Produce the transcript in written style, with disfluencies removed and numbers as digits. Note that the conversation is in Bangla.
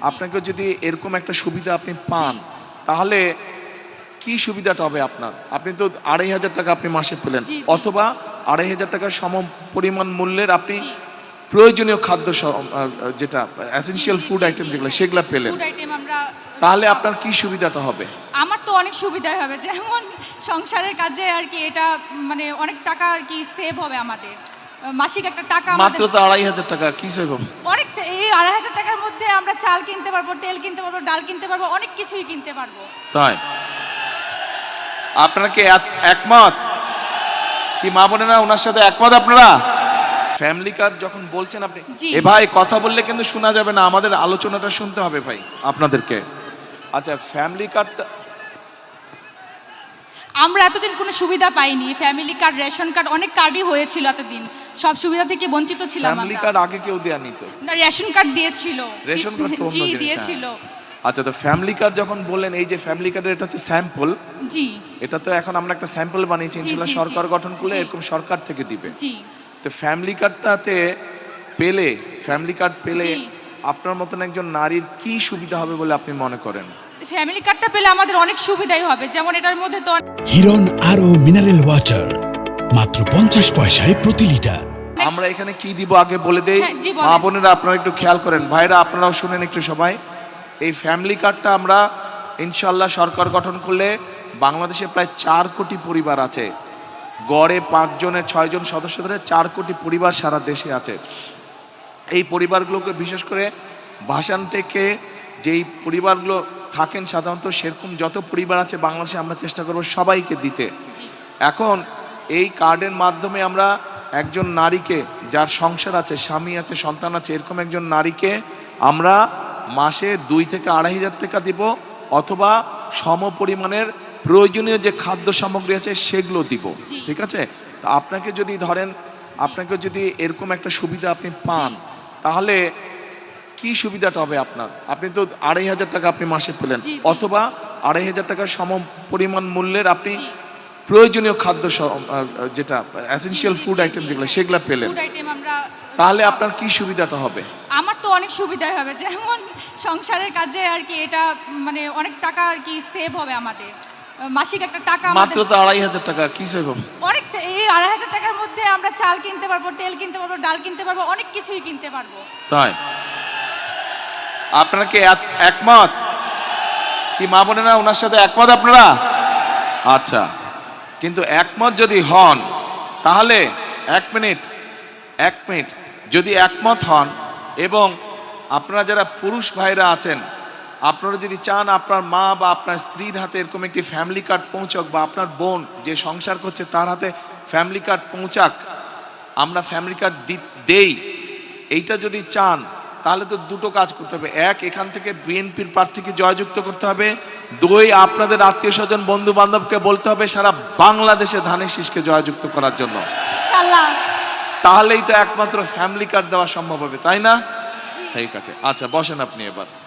আপনাকে যদি এরকম একটা সুবিধা আপনি পান তাহলে কি সুবিধাটা হবে আপনার? আপনি তো ২৫০০ টাকা আপনি মাসে পেলেন, অথবা ২৫০০ টাকার সম পরিমাণ মূল্যের আপনি প্রয়োজনীয় খাদ্য যেটা এসেনশিয়াল ফুড আইটেম যেগুলো সেগুলো পেলেন, তাহলে আপনার কি সুবিধাটা হবে? আমার তো অনেক সুবিধাই হবে, যেমন সংসারের কাজে আর কি এটা মানে অনেক টাকা আর কি সেভ হবে আমাদের। মাসিক একটা টাকা মাত্র তো ২৫০০ টাকা কি সেভ হবে? অনেক, এই ২৫০০ টাকার মধ্যে আমরা চাল কিনতে পারবো, তেল কিনতে পারবো, ডাল কিনতে পারবো, অনেক কিছুই কিনতে পারবো। তাই আপনারা কি একমত? কি মা বোনেরা ওনার সাথে একমত আপনারা? ফ্যামিলি কার্ড যখন বলছেন আপনি, এ ভাই কথা বললে কিন্তু শোনা যাবে না, আমাদের আলোচনাটা শুনতে হবে ভাই আপনাদেরকে। আচ্ছা, ফ্যামিলি কার্ডটা আমরা এতদিন কোনো সুবিধা পাইনি। ফ্যামিলি কার্ড, রেশন কার্ড, অনেক কার্ডই হয়েছিল এতদিন, সব সুবিধা থেকে বঞ্চিত ছিলাম। ফ্যামিলি কার্ড আগে কেউ দেয়নি তো? না, রেশন কার্ড দিয়েছিল। রেশন কার্ড তো জি দিয়েছিল। আচ্ছা, তো ফ্যামিলি কার্ড যখন বললেন, এই যে ফ্যামিলি কার্ডের এটা হচ্ছে স্যাম্পল। জি, এটা তো এখন আমরা একটা স্যাম্পল বানিয়েছি, ইনশাআল্লাহ সরকার গঠন করলে এরকম সরকার থেকে দিবে। জি, তো ফ্যামিলি কার্ডটাতে পেলে, ফ্যামিলি কার্ড পেলে আপনার মতন একজন নারীর কি সুবিধা হবে বলে আপনি মনে করেন? ফ্যামিলি কার্ডটা পেলে আমাদের অনেক সুবিধাই হবে, যেমন এটার মধ্যে তো হিরন আরো মিনারেল ওয়াটার মাত্র ৫০ পয়সায় প্রতি লিটার। আমরা এখানে কি দিব আগে বলে দেই, হ্যাঁ, মা বোনেরা আপনারা একটু খেয়াল করেন, ভাইরা আপনারাও শুনেন একটু সবাই। এই ফ্যামিলি কার্ডটা আমরা ইনশাআল্লাহ সরকার গঠন করলে বাংলাদেশে প্রায় ৪ কোটি পরিবার আছে, গড়ে ৫ জনের ৬ জন সদস্য ধরে ৪ কোটি পরিবার সারা দেশে আছে। এই পরিবারগুলোকে বিশেষ করে ভাষান থেকে যেই পরিবারগুলো থাকেন সাধারণত, সেরকম যত পরিবার আছে বাংলাদেশে আমরা চেষ্টা করব সবাইকে দিতে। এখন এই কার্ডের মাধ্যমে আমরা একজন নারীকে, যার সংসার আছে, স্বামী আছে, সন্তান আছে, এরকম একজন নারীকে আমরা মাসে ২ থেকে ২৫০০ টাকা দিব, অথবা সম পরিমাণের প্রয়োজনীয় যে খাদ্য সামগ্রী আছে সেগুলো দিব। ঠিক আছে? তো আপনাকে যদি ধরেন, আপনাকে যদি এরকম একটা সুবিধা আপনি পান তাহলে কি সুবিধাটা হবে আপনার? আপনি তো ২৫০০ টাকা আপনি মাসে পেলেন, অথবা ২৫০০ টাকার সম পরিমাণ মূল্যের আপনি প্রয়োজনীয় খাদ্য যেটা এসেনশিয়াল ফুড আইটেম যেগুলো সেগুলো পেলেন, তাহলে আপনার কি সুবিধাটা হবে? আমার তো অনেক সুবিধাই হবে, যেমন সংসারের কাজে আর কি এটা মানে অনেক টাকা আর কি সেভ হবে আমাদের। মাসিক একটা টাকা মাত্র তো ২৫০০ টাকা কি সেভ হবে? অনেক, এই ২৫০০ টাকার মধ্যে আমরা চাল কিনতে পারবো, তেল কিনতে পারবো, ডাল কিনতে পারবো, অনেক কিছুই কিনতে পারবো। তাই আপনারা কি একমত? কি মা বোনেরা ওনার সাথে একমত আপনারা? আচ্ছা, কিন্তু একমত যদি হন তাহলে এক মিনিট যদি একমত হন, এবং আপনারা যারা পুরুষ ভাইরা আছেন, আপনারা যদি চান আপনার মা বা আপনার স্ত্রীর হাতে এরকম একটি ফ্যামিলি কার্ড পৌঁছক, বা আপনার বোন যে সংসার করছে তার হাতে ফ্যামিলি কার্ড পৌঁছাক, আমরা ফ্যামিলি কার্ড দেই, এইটা যদি চান তাহলে তো দুটো কাজ করতে হবে। এক, এখান থেকে বিএনপির প্রার্থীকে জয়যুক্ত করতে হবে। ২, আপনাদের আত্মীয় স্বজন বন্ধু বান্ধবকে বলতে হবে সারা বাংলাদেশে ধানের শীষকে জয়যুক্ত করার জন্য। ইনশাআল্লাহ, তাহলেই তো একমাত্র ফ্যামিলি কার্ড দেওয়া সম্ভব হবে, তাই না? ঠিক আছে, আচ্ছা বসেন আপনি এবার।